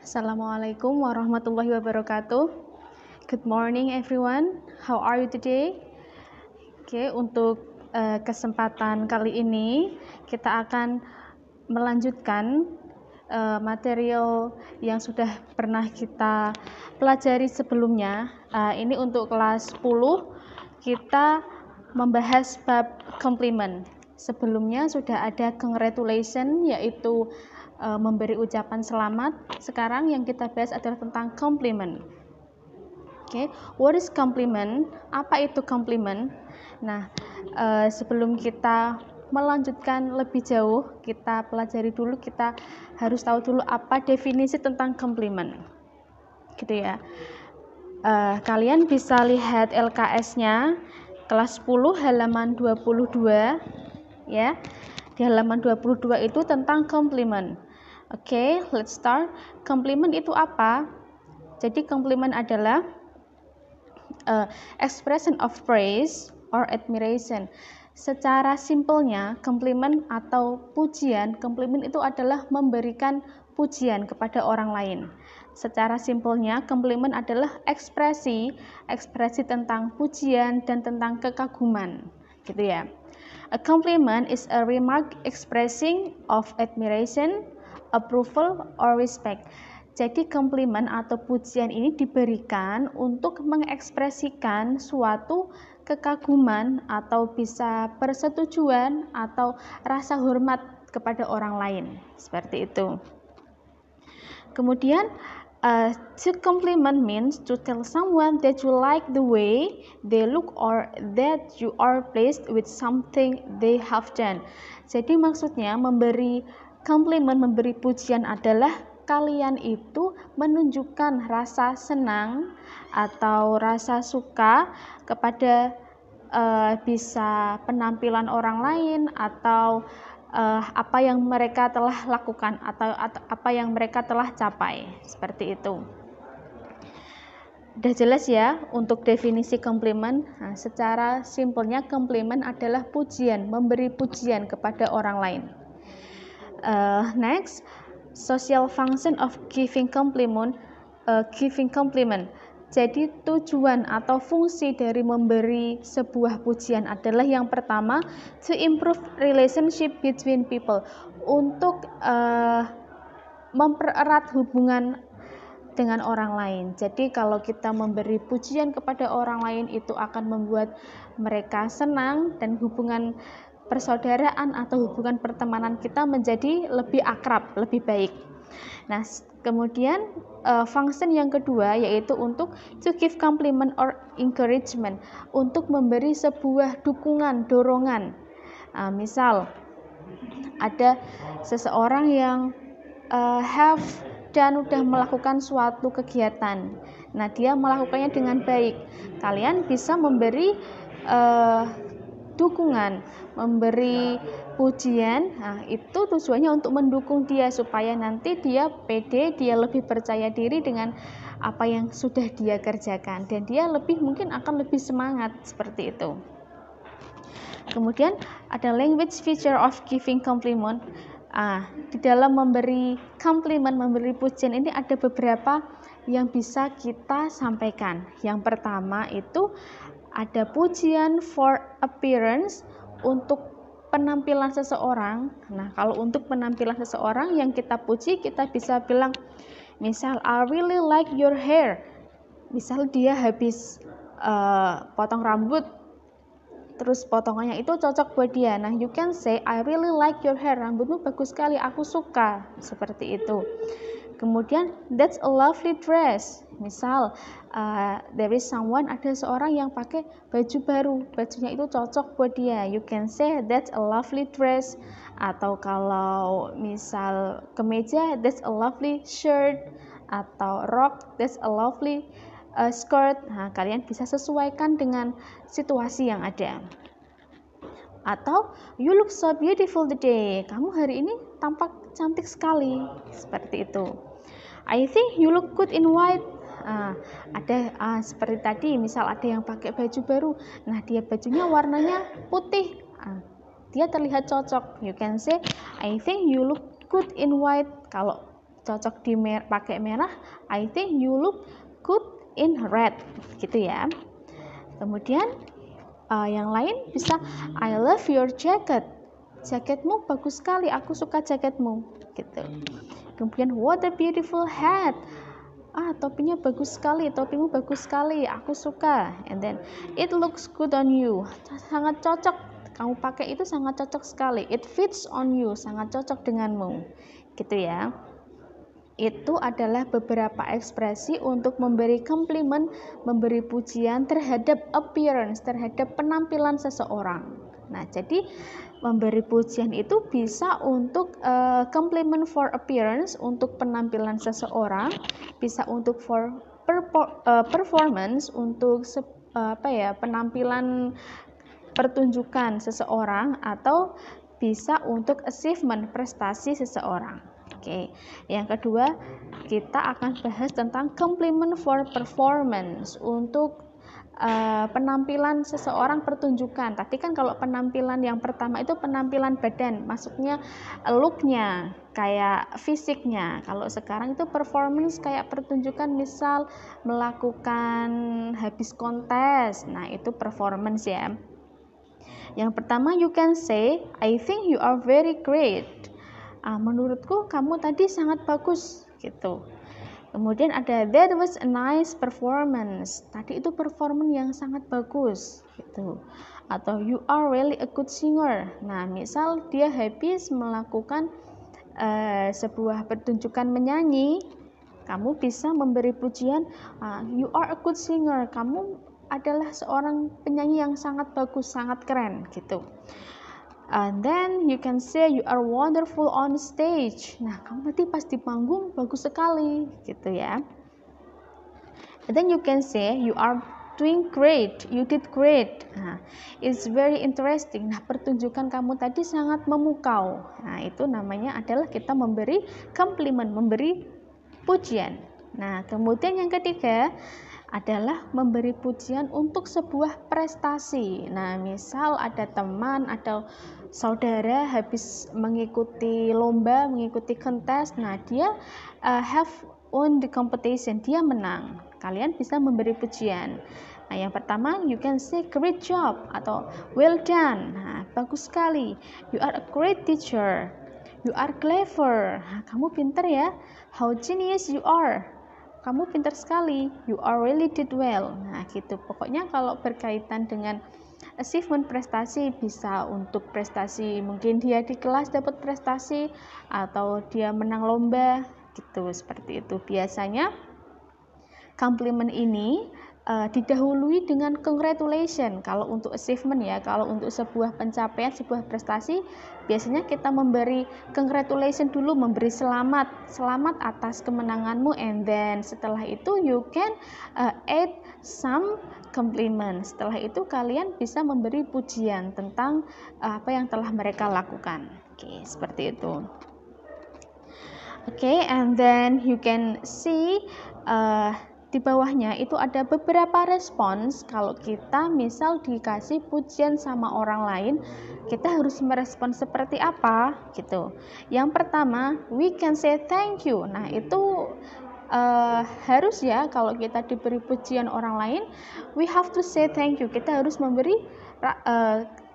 Assalamualaikum warahmatullahi wabarakatuh. Good morning everyone. How are you today? Oke, untuk kesempatan kali ini kita akan melanjutkan material yang sudah pernah kita pelajari sebelumnya. Ini untuk kelas 10 kita membahas bab compliment. Sebelumnya sudah ada congratulation, yaitu memberi ucapan selamat. Sekarang yang kita bahas adalah tentang compliment. Oke, what is compliment? Apa itu compliment? Nah, sebelum kita melanjutkan lebih jauh, kita pelajari dulu, kita harus tahu dulu apa definisi tentang compliment. Gitu ya. Kalian bisa lihat LKS-nya kelas 10 halaman 22 ya. Di halaman 22 itu tentang compliment. Oke, let's start. Compliment itu apa? Jadi compliment adalah expression of praise or admiration. Secara simpelnya, compliment atau pujian, compliment itu adalah memberikan pujian kepada orang lain. Secara simpelnya, compliment adalah ekspresi tentang pujian dan tentang kekaguman, gitu ya. A compliment is a remark expressing of admiration, approval, or respect. Jadi komplimen atau pujian ini diberikan untuk mengekspresikan suatu kekaguman atau bisa persetujuan atau rasa hormat kepada orang lain. Seperti itu. Kemudian, to compliment means to tell someone that you like the way they look or that you are pleased with something they have done. Jadi maksudnya memberi compliment, memberi pujian adalah kalian itu menunjukkan rasa senang atau rasa suka kepada bisa penampilan orang lain atau apa yang mereka telah lakukan atau apa yang mereka telah capai, seperti itu. Udah jelas ya untuk definisi compliment. Nah, secara simpelnya compliment adalah pujian, memberi pujian kepada orang lain. Next, social function of giving compliment. Jadi tujuan atau fungsi dari memberi sebuah pujian adalah yang pertama, to improve relationship between people, untuk mempererat hubungan dengan orang lain. Jadi kalau kita memberi pujian kepada orang lain itu akan membuat mereka senang dan hubungan persaudaraan atau hubungan pertemanan kita menjadi lebih akrab, lebih baik. Nah, kemudian function yang kedua yaitu untuk to give compliment or encouragement, untuk memberi sebuah dukungan, dorongan. Misal ada seseorang yang have dan udah melakukan suatu kegiatan. Nah, dia melakukannya dengan baik. Kalian bisa memberi dukungan, memberi pujian. Nah, itu tujuannya untuk mendukung dia supaya nanti dia pede, dia lebih percaya diri dengan apa yang sudah dia kerjakan dan dia mungkin akan lebih semangat, seperti itu. Kemudian ada language feature of giving compliment. Di dalam memberi compliment, memberi pujian ini ada beberapa yang bisa kita sampaikan. Yang pertama itu ada pujian for appearance, untuk penampilan seseorang. Nah, kalau untuk penampilan seseorang yang kita puji, kita bisa bilang, misal, I really like your hair. Misal dia habis potong rambut, terus potongannya itu cocok buat dia. Nah, you can say, I really like your hair. Rambutmu bagus sekali, aku suka. Seperti itu. Kemudian, that's a lovely dress. Misal, there is someone, ada seorang yang pakai baju baru, bajunya itu cocok buat dia. You can say that's a lovely dress. Atau kalau misal kemeja, that's a lovely shirt. Atau rok, that's a lovely skirt. Nah, kalian bisa sesuaikan dengan situasi yang ada. Atau you look so beautiful today. Kamu hari ini tampak cantik sekali. Seperti itu. I think you look good in white. Seperti tadi, misal ada yang pakai baju baru. Nah, dia bajunya warnanya putih. Dia terlihat cocok. You can say, I think you look good in white. Kalau cocok pakai merah, I think you look good in red, gitu ya. Kemudian yang lain bisa, I love your jacket, jaketmu bagus sekali, aku suka jaketmu, gitu. Kemudian what a beautiful hat, topinya bagus sekali, topimu bagus sekali, aku suka. And then it looks good on you, sangat cocok, kamu pakai itu sangat cocok sekali. It fits on you, sangat cocok denganmu, gitu ya. Itu adalah beberapa ekspresi untuk memberi komplimen, memberi pujian terhadap appearance, terhadap penampilan seseorang. Nah, jadi memberi pujian itu bisa untuk compliment for appearance, untuk penampilan seseorang, bisa untuk for performance, untuk penampilan pertunjukan seseorang, atau bisa untuk achievement, prestasi seseorang. Oke, yang kedua kita akan bahas tentang compliment for performance, untuk penampilan seseorang pertunjukan. Tadi kan kalau penampilan yang pertama itu penampilan badan, maksudnya looknya, kayak fisiknya. Kalau sekarang itu performance kayak pertunjukan, misal melakukan habis kontes, nah itu performance ya. Yang pertama, you can say, I think you are very great. Menurutku kamu tadi sangat bagus, gitu. Kemudian ada that was a nice performance. Tadi itu performance yang sangat bagus, gitu. Atau you are really a good singer. Nah, misal dia habis melakukan sebuah pertunjukan menyanyi, kamu bisa memberi pujian, you are a good singer. Kamu adalah seorang penyanyi yang sangat bagus, sangat keren, gitu. And then you can say you are wonderful on stage. Nah, kamu tadi pas di panggung bagus sekali, gitu ya. And then you can say you are doing great, you did great. Nah, it's very interesting. Nah, pertunjukan kamu tadi sangat memukau. Nah, itu namanya adalah kita memberi compliment, memberi pujian. Nah, kemudian yang ketiga adalah memberi pujian untuk sebuah prestasi. Nah, misal ada teman atau saudara habis mengikuti lomba, mengikuti kontes, nah dia have won the competition, dia menang. Kalian bisa memberi pujian. Nah, yang pertama, you can say great job atau well done. Nah, bagus sekali. You are a great teacher. You are clever. Nah, kamu pintar ya. How genius you are. Kamu pintar sekali, you are really did well. Nah, gitu. Pokoknya kalau berkaitan dengan achievement, prestasi, bisa untuk prestasi, mungkin dia di kelas dapat prestasi atau dia menang lomba, gitu. Seperti itu. Biasanya compliment ini didahului dengan congratulation. Kalau untuk achievement ya, kalau untuk sebuah pencapaian, sebuah prestasi, biasanya kita memberi congratulation dulu, memberi selamat atas kemenanganmu, and then setelah itu you can add some compliment. Setelah itu kalian bisa memberi pujian tentang apa yang telah mereka lakukan. Oke, seperti itu. Oke, and then you can see di bawahnya itu ada beberapa respons. Kalau kita misal dikasih pujian sama orang lain, kita harus merespon seperti apa, gitu. Yang pertama, we can say thank you. Nah, itu harus ya, kalau kita diberi pujian orang lain, we have to say thank you. Kita harus memberi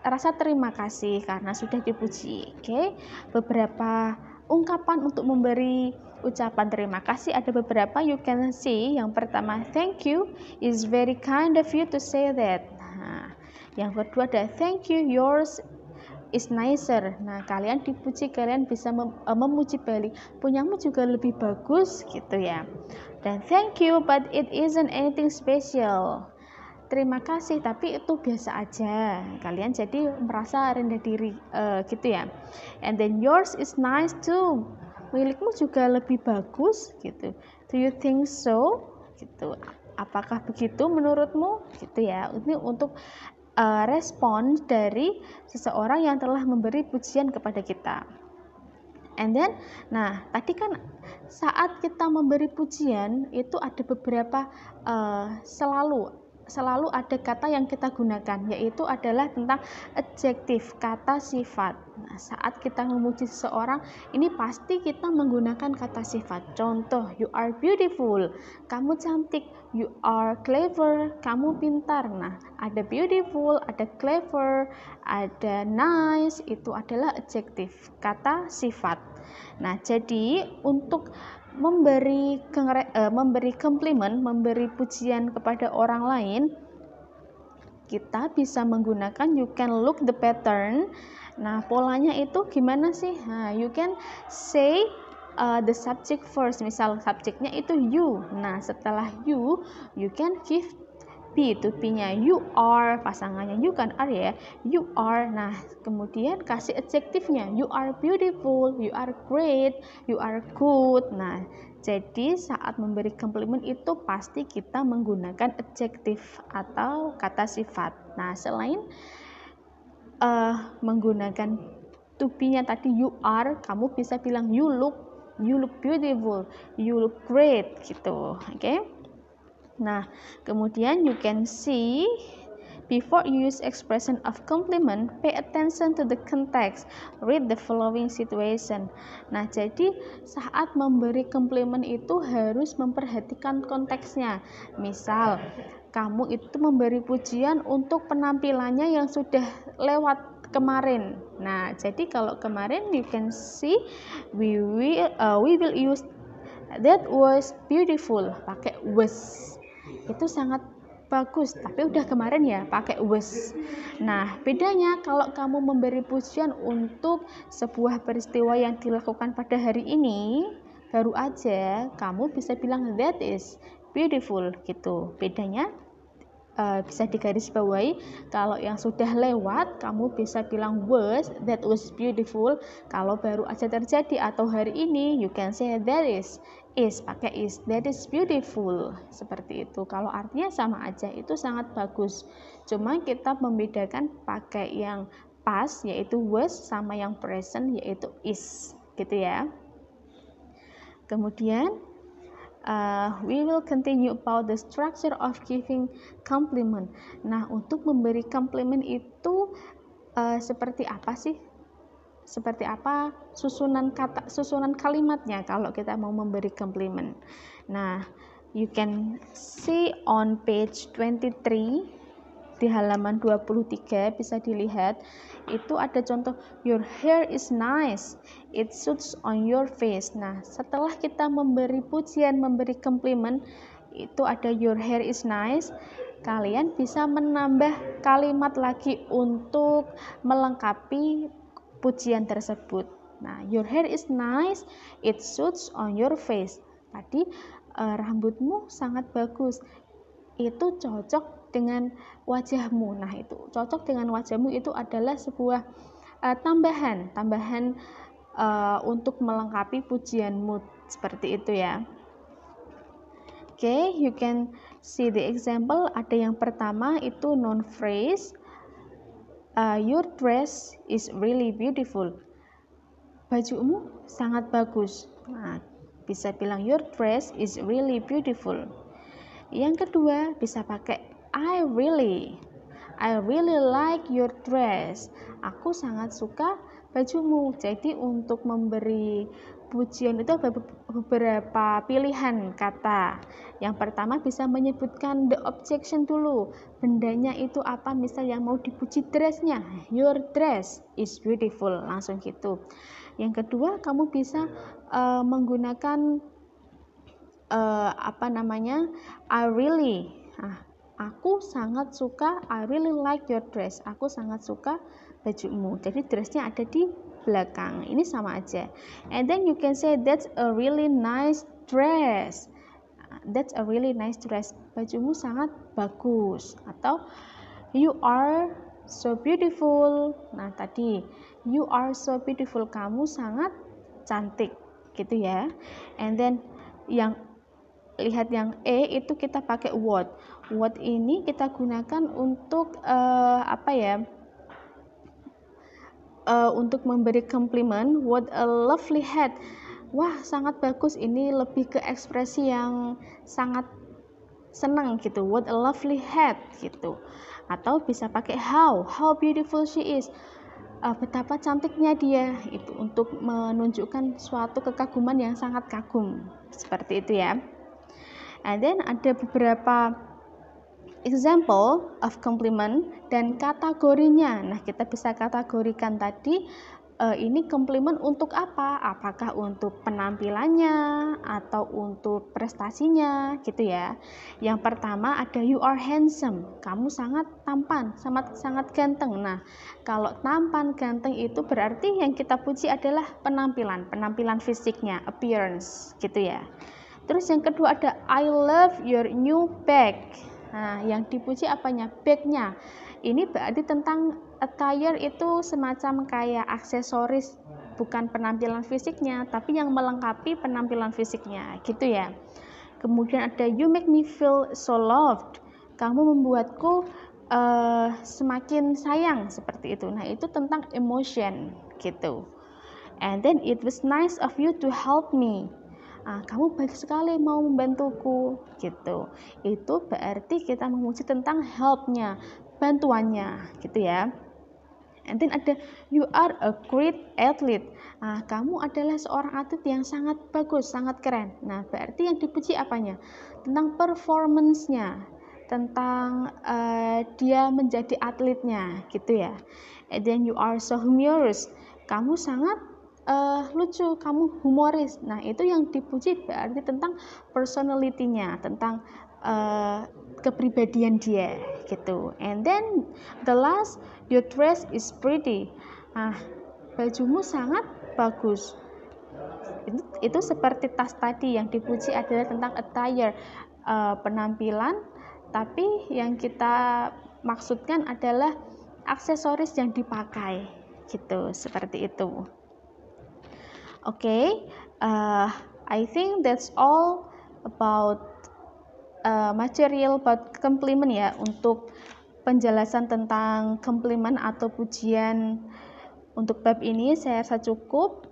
rasa terima kasih karena sudah dipuji. Oke, beberapa ungkapan untuk memberi ucapan terima kasih ada beberapa, you can see. Yang pertama, thank you, is very kind of you to say that. Nah, yang kedua ada thank you, yours is nicer. Nah, kalian dipuji, kalian bisa memuji balik, punyamu juga lebih bagus, gitu ya. Dan thank you but it isn't anything special. Terima kasih tapi itu biasa aja. Kalian jadi merasa rendah diri, gitu ya. And then yours is nice too. Milikmu juga lebih bagus, gitu. Do you think so? Gitu. Apakah begitu menurutmu? Gitu ya. Ini untuk respon dari seseorang yang telah memberi pujian kepada kita. And then, nah tadi kan saat kita memberi pujian itu ada beberapa selalu selalu ada kata yang kita gunakan, yaitu adalah tentang adjektif, kata sifat. Nah, saat kita memuji seseorang, ini pasti kita menggunakan kata sifat. Contoh, you are beautiful, kamu cantik. You are clever, kamu pintar. Nah, ada beautiful, ada clever, ada nice, itu adalah adjektif, kata sifat. Nah, jadi untuk memberi komplimen, memberi pujian kepada orang lain, kita bisa menggunakan you can look the pattern. Nah, polanya itu gimana sih? Nah, you can say the subject first. Misal subjeknya itu you. Nah, setelah you can give be to be-nya. You are, pasangannya you kan are ya. You are. Nah, kemudian kasih adjektifnya. You are beautiful, you are great, you are good. Nah, jadi saat memberi komplimen itu pasti kita menggunakan adjektif atau kata sifat. Nah, selain menggunakan to be-nya tadi you are, kamu bisa bilang you look beautiful, you look great gitu. Oke. Nah, kemudian you can see before you use expression of compliment, pay attention to the context. Read the following situation. Nah, jadi saat memberi komplimen itu harus memperhatikan konteksnya. Misal, kamu itu memberi pujian untuk penampilannya yang sudah lewat kemarin. Nah, jadi kalau kemarin you can see we will use that was beautiful, pakai was. Itu sangat bagus, tapi udah kemarin ya pakai was. Nah, bedanya kalau kamu memberi pujian untuk sebuah peristiwa yang dilakukan pada hari ini, baru aja kamu bisa bilang that is beautiful gitu. Bedanya bisa digarisbawahi, kalau yang sudah lewat kamu bisa bilang was, that was beautiful. Kalau baru aja terjadi atau hari ini, you can say that is pakai is, that is beautiful, seperti itu. Kalau artinya sama aja, itu sangat bagus, cuma kita membedakan pakai yang past yaitu was sama yang present yaitu is, gitu ya. Kemudian we will continue about the structure of giving compliment. Nah, untuk memberi komplimen itu seperti apa sih? Seperti apa susunan kalimatnya kalau kita mau memberi komplimen? Nah, you can see on page 23 di halaman 23 bisa dilihat, itu ada contoh your hair is nice, it suits on your face. Nah, setelah kita memberi pujian, memberi komplimen, itu ada your hair is nice, kalian bisa menambah kalimat lagi untuk melengkapi pujian tersebut. Nah, your hair is nice, it suits on your face. Tadi rambutmu sangat bagus, itu cocok dengan wajahmu. Nah, itu cocok dengan wajahmu itu adalah sebuah tambahan untuk melengkapi pujianmu, seperti itu ya. Oke, you can see the example. Ada yang pertama itu noun phrase, your dress is really beautiful. Bajumu sangat bagus. Nah, bisa bilang your dress is really beautiful. Yang kedua bisa pakai I really like your dress. Aku sangat suka bajumu. Jadi untuk memberi pujian itu ada beberapa pilihan kata. Yang pertama bisa menyebutkan the objection dulu. Bendanya itu apa? Misal yang mau dipuji dressnya, your dress is beautiful, langsung gitu. Yang kedua kamu bisa menggunakan I really. Aku sangat suka, I really like your dress. Aku sangat suka bajumu. Jadi dressnya ada di belakang. Ini sama aja. And then you can say that's a really nice dress. That's a really nice dress. Bajumu sangat bagus. Atau you are so beautiful. Nah, tadi you are so beautiful. Kamu sangat cantik. Gitu ya. And then lihat yang E itu kita pakai what. What ini kita gunakan untuk untuk memberi komplimen. What a lovely hat. Wah, sangat bagus. Ini lebih ke ekspresi yang sangat senang gitu, what a lovely hat gitu. Atau bisa pakai how beautiful she is, betapa cantiknya dia, itu untuk menunjukkan suatu kekaguman yang sangat kagum, seperti itu ya. And then ada beberapa example of compliment dan kategorinya. Nah, kita bisa kategorikan tadi ini komplimen untuk apa? Apakah untuk penampilannya atau untuk prestasinya gitu ya. Yang pertama ada you are handsome. Kamu sangat tampan, sangat ganteng. Nah, kalau tampan, ganteng itu berarti yang kita puji adalah penampilan fisiknya, appearance gitu ya. Terus yang kedua ada I love your new bag. Nah, yang dipuji apanya? Bagnya. Ini berarti tentang attire itu semacam kayak aksesoris, bukan penampilan fisiknya, tapi yang melengkapi penampilan fisiknya, gitu ya. Kemudian ada you make me feel so loved. Kamu membuatku semakin sayang, seperti itu. Nah, itu tentang emotion, gitu. And then it was nice of you to help me. Kamu baik sekali mau membantuku, gitu. Itu berarti kita memuji tentang help-nya, bantuannya, gitu ya. And then ada you are a great athlete. Kamu adalah seorang atlet yang sangat bagus, sangat keren. Nah, berarti yang dipuji apanya? Tentang performance-nya, tentang dia menjadi atletnya, gitu ya. And then you are so humorous. Kamu sangat lucu, kamu humoris. Nah, itu yang dipuji berarti tentang personality-nya, tentang kepribadian dia, gitu. And then the last, your dress is pretty. Bajumu sangat bagus. Itu seperti tas tadi, yang dipuji adalah tentang attire, penampilan, tapi yang kita maksudkan adalah aksesoris yang dipakai, gitu, seperti itu. Okay, I think that's all about material about compliment ya, untuk penjelasan tentang compliment atau pujian untuk bab ini saya rasa cukup.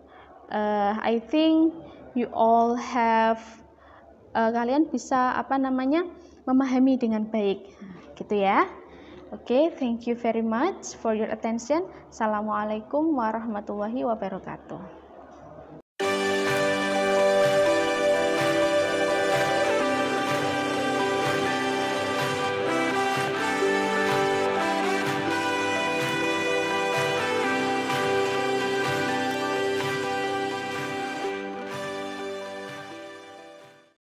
I think you all have kalian bisa memahami dengan baik, gitu ya. Okay, thank you very much for your attention. Assalamualaikum warahmatullahi wabarakatuh.